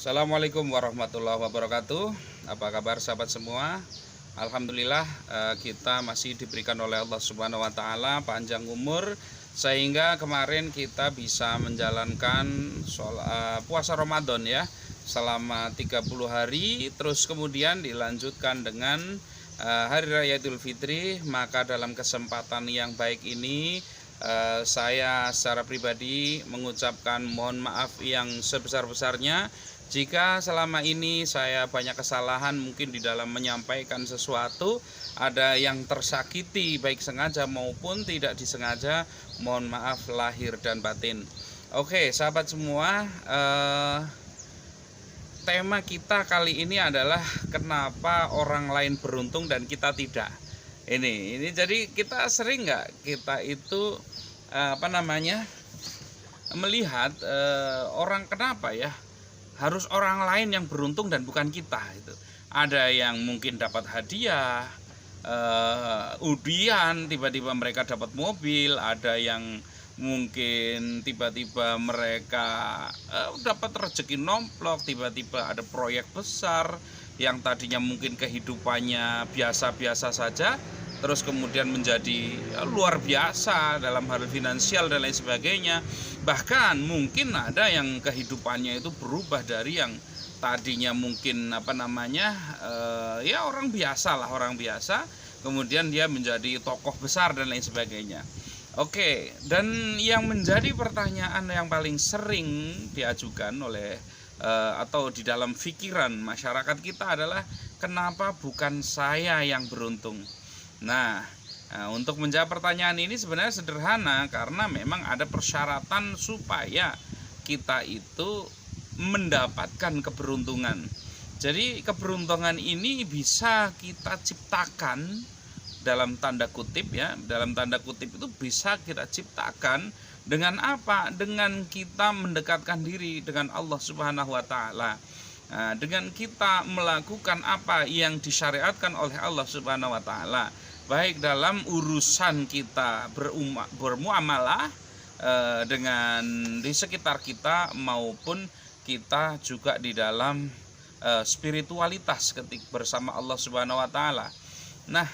Assalamualaikum warahmatullahi wabarakatuh. Apa kabar sahabat semua? Alhamdulillah, kita masih diberikan oleh Allah Subhanahu wa taala panjang umur sehingga kemarin kita bisa menjalankan puasa Ramadan ya selama 30 hari, terus kemudian dilanjutkan dengan hari raya Idul Fitri. Maka dalam kesempatan yang baik ini saya secara pribadi mengucapkan mohon maaf yang sebesar-besarnya jika selama ini saya banyak kesalahan mungkin di dalam menyampaikan sesuatu, ada yang tersakiti baik sengaja maupun tidak disengaja. Mohon maaf lahir dan batin. Oke sahabat semua, tema kita kali ini adalah kenapa orang lain beruntung dan kita tidak. Ini jadi kita sering nggak kita itu melihat orang kenapa ya harus orang lain yang beruntung dan bukan kita. Itu ada yang mungkin dapat hadiah, undian, tiba-tiba mereka dapat mobil, ada yang mungkin tiba-tiba mereka dapat rezeki nomplok, tiba-tiba ada proyek besar yang tadinya mungkin kehidupannya biasa-biasa saja, terus kemudian menjadi luar biasa dalam hal finansial dan lain sebagainya. Bahkan mungkin ada yang kehidupannya itu berubah dari yang tadinya mungkin ya orang biasa, kemudian dia menjadi tokoh besar dan lain sebagainya. Oke, dan yang menjadi pertanyaan yang paling sering diajukan oleh atau di dalam pikiran masyarakat kita adalah kenapa bukan saya yang beruntung? Nah, untuk menjawab pertanyaan ini sebenarnya sederhana, karena memang ada persyaratan supaya kita itu mendapatkan keberuntungan. Jadi keberuntungan ini bisa kita ciptakan dalam tanda kutip ya, dalam tanda kutip itu bisa kita ciptakan dengan apa? Dengan kita mendekatkan diri dengan Allah Subhanahu wa taala. Dengan kita melakukan apa yang disyariatkan oleh Allah Subhanahu wa taala, baik dalam urusan kita bermuamalah dengan di sekitar kita, maupun kita juga di dalam spiritualitas ketika bersama Allah Subhanahu wa taala. Nah,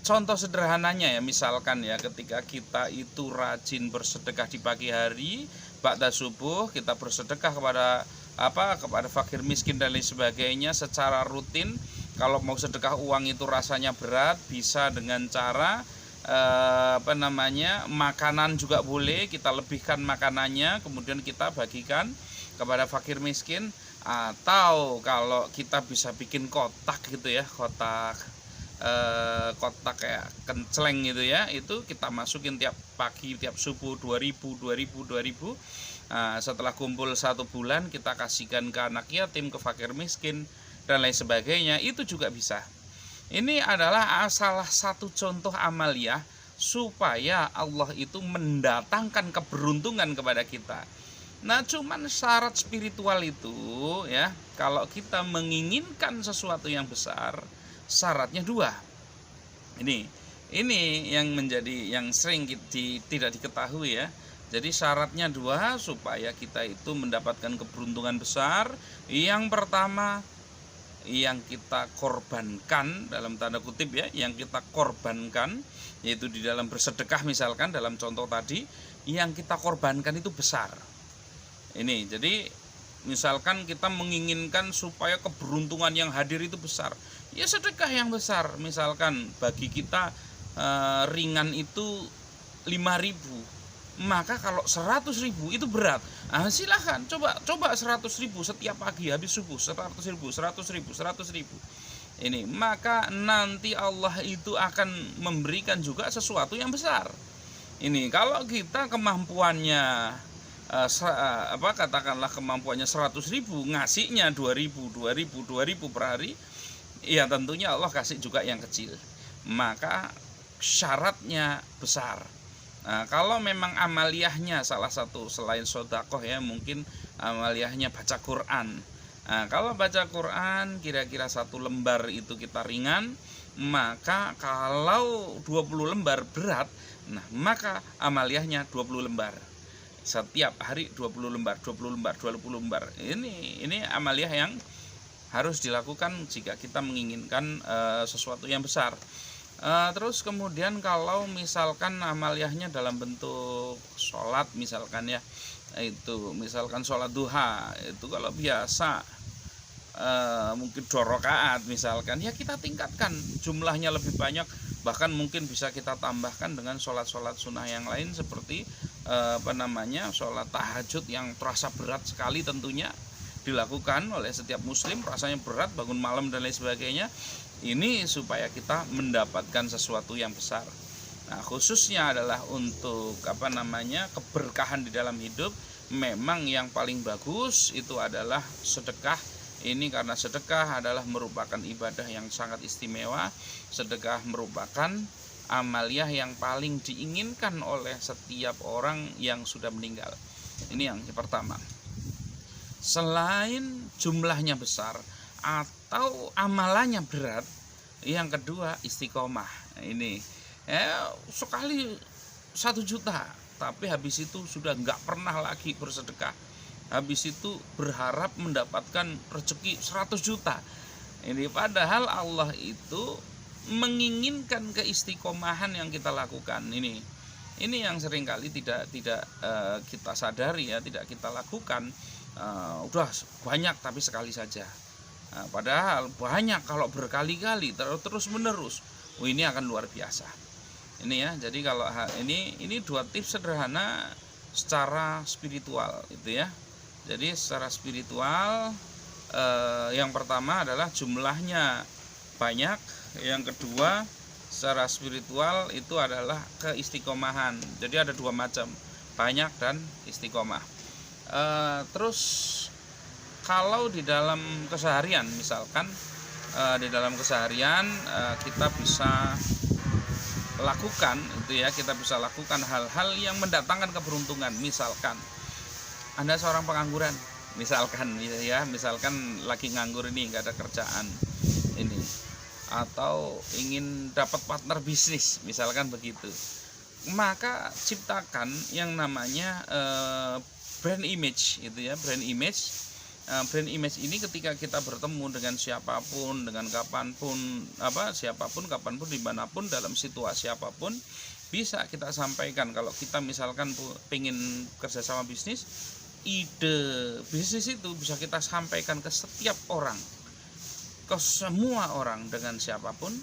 contoh sederhananya ya, misalkan ya ketika kita itu rajin bersedekah di pagi hari, ba'da subuh kita bersedekah kepada fakir miskin dan lain sebagainya secara rutin. Kalau mau sedekah uang itu rasanya berat, bisa dengan cara makanan juga boleh, kita lebihkan makanannya kemudian kita bagikan kepada fakir miskin. Atau kalau kita bisa bikin kotak gitu ya, kotak kayak kenceleng gitu ya, itu kita masukin tiap pagi tiap subuh 2000. Setelah kumpul 1 bulan kita kasihkan ke anak yatim, ke fakir miskin dan lain sebagainya, itu juga bisa. Ini adalah salah satu contoh amaliyah supaya Allah itu mendatangkan keberuntungan kepada kita. Nah, cuman syarat spiritual itu ya, kalau kita menginginkan sesuatu yang besar, syaratnya 2. Ini yang menjadi yang sering tidak diketahui ya. Jadi syaratnya 2 supaya kita itu mendapatkan keberuntungan besar. Yang pertama, yang kita korbankan dalam tanda kutip ya, yang kita korbankan yaitu di dalam bersedekah, misalkan dalam contoh tadi, yang kita korbankan itu besar. Ini jadi misalkan kita menginginkan supaya keberuntungan yang hadir itu besar, ya sedekah yang besar. Misalkan bagi kita ringan itu 5.000, maka kalau 100.000 itu berat. Silahkan coba 100.000 setiap pagi habis subuh, 100.000. Ini maka nanti Allah itu akan memberikan juga sesuatu yang besar. Ini kalau kita kemampuannya katakanlah kemampuannya 100.000, ngasihnya 2.000 per hari, ya tentunya Allah kasih juga yang kecil. Maka syaratnya besar. Nah, kalau memang amaliyahnya salah satu selain sedekah ya, mungkin amaliyahnya baca Quran. Nah, kalau baca Quran kira-kira 1 lembar itu kita ringan, maka kalau 20 lembar berat, nah maka amaliyahnya 20 lembar. setiap hari 20 lembar, 20 lembar, 20 lembar. Ini amaliyah yang harus dilakukan jika kita menginginkan sesuatu yang besar. Terus kemudian kalau misalkan amaliyahnya dalam bentuk sholat misalkan ya, itu misalkan sholat duha, itu kalau biasa mungkin 2 rakaat misalkan, ya kita tingkatkan jumlahnya lebih banyak, bahkan mungkin bisa kita tambahkan dengan sholat-sholat sunnah yang lain seperti sholat tahajud yang terasa berat sekali, tentunya dilakukan oleh setiap muslim, rasanya berat, bangun malam dan lain sebagainya. Ini supaya kita mendapatkan sesuatu yang besar. Nah, khususnya adalah untuk keberkahan di dalam hidup, memang yang paling bagus itu adalah sedekah. Ini karena sedekah adalah merupakan ibadah yang sangat istimewa. Sedekah merupakan amaliyah yang paling diinginkan oleh setiap orang yang sudah meninggal. Ini yang pertama. Selain jumlahnya besar atau amalannya berat, yang kedua istiqomah. Ini sekali 1 juta, tapi habis itu sudah nggak pernah lagi bersedekah. Habis itu berharap mendapatkan rezeki 100 juta. Ini padahal Allah itu menginginkan keistiqomahan yang kita lakukan. Ini yang seringkali tidak kita sadari ya, tidak kita lakukan. Udah banyak tapi sekali saja. Padahal banyak kalau berkali-kali terus menerus, ini akan luar biasa. Ini ya, jadi kalau ini 2 tips sederhana secara spiritual itu ya. Jadi secara spiritual yang pertama adalah jumlahnya banyak, yang kedua secara spiritual itu adalah keistiqomahan. Jadi ada 2 macam, banyak dan istiqomah. Terus kalau di dalam keseharian misalkan kita bisa lakukan itu ya, kita bisa lakukan hal-hal yang mendatangkan keberuntungan. Misalkan Anda seorang pengangguran misalkan ya, misalkan lagi nganggur ini, nggak ada kerjaan ini, atau ingin dapat partner bisnis misalkan begitu, maka ciptakan yang namanya brand image itu ya. Brand image ini ketika kita bertemu dengan siapapun, dengan siapapun, kapanpun, dimanapun, dalam situasi apapun, bisa kita sampaikan. Kalau kita misalkan pengen kerjasama bisnis, ide bisnis itu bisa kita sampaikan ke setiap orang, ke semua orang, dengan siapapun,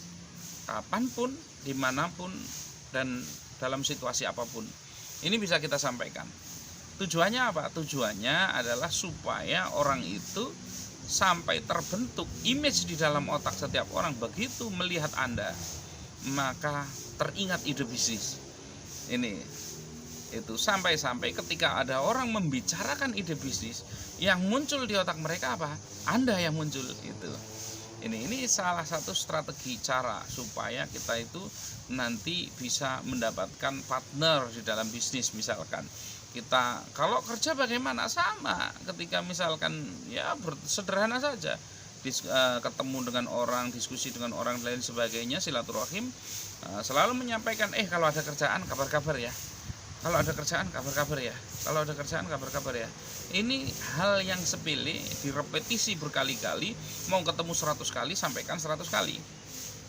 kapanpun, dimanapun, dan dalam situasi apapun. Ini bisa kita sampaikan. Tujuannya apa? Tujuannya adalah supaya orang itu sampai terbentuk image di dalam otak setiap orang. Begitu melihat Anda, maka teringat ide bisnis. Itu sampai ketika ada orang membicarakan ide bisnis, yang muncul di otak mereka apa? Anda yang muncul itu. Ini salah satu strategi cara supaya kita itu nanti bisa mendapatkan partner di dalam bisnis. Misalkan kita kalau kerja bagaimana, sama ketika misalkan ya sederhana saja, ketemu dengan orang, diskusi dengan orang lain sebagainya, silaturahim, selalu menyampaikan kalau ada kerjaan kabar-kabar ya. Kalau ada kerjaan kabar-kabar ya. Kalau ada kerjaan kabar-kabar ya. Ini hal yang sepele, direpetisi berkali-kali, mau ketemu 100 kali sampaikan 100 kali.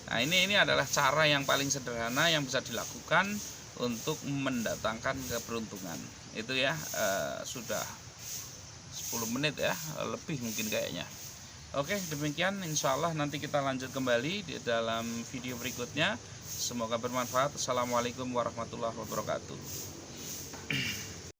Nah, ini adalah cara yang paling sederhana yang bisa dilakukan untuk mendatangkan keberuntungan. Itu ya, sudah 10 menit ya, lebih mungkin kayaknya. Oke, demikian, insya Allah nanti kita lanjut kembali di dalam video berikutnya. Semoga bermanfaat. Assalamualaikum warahmatullahi wabarakatuh.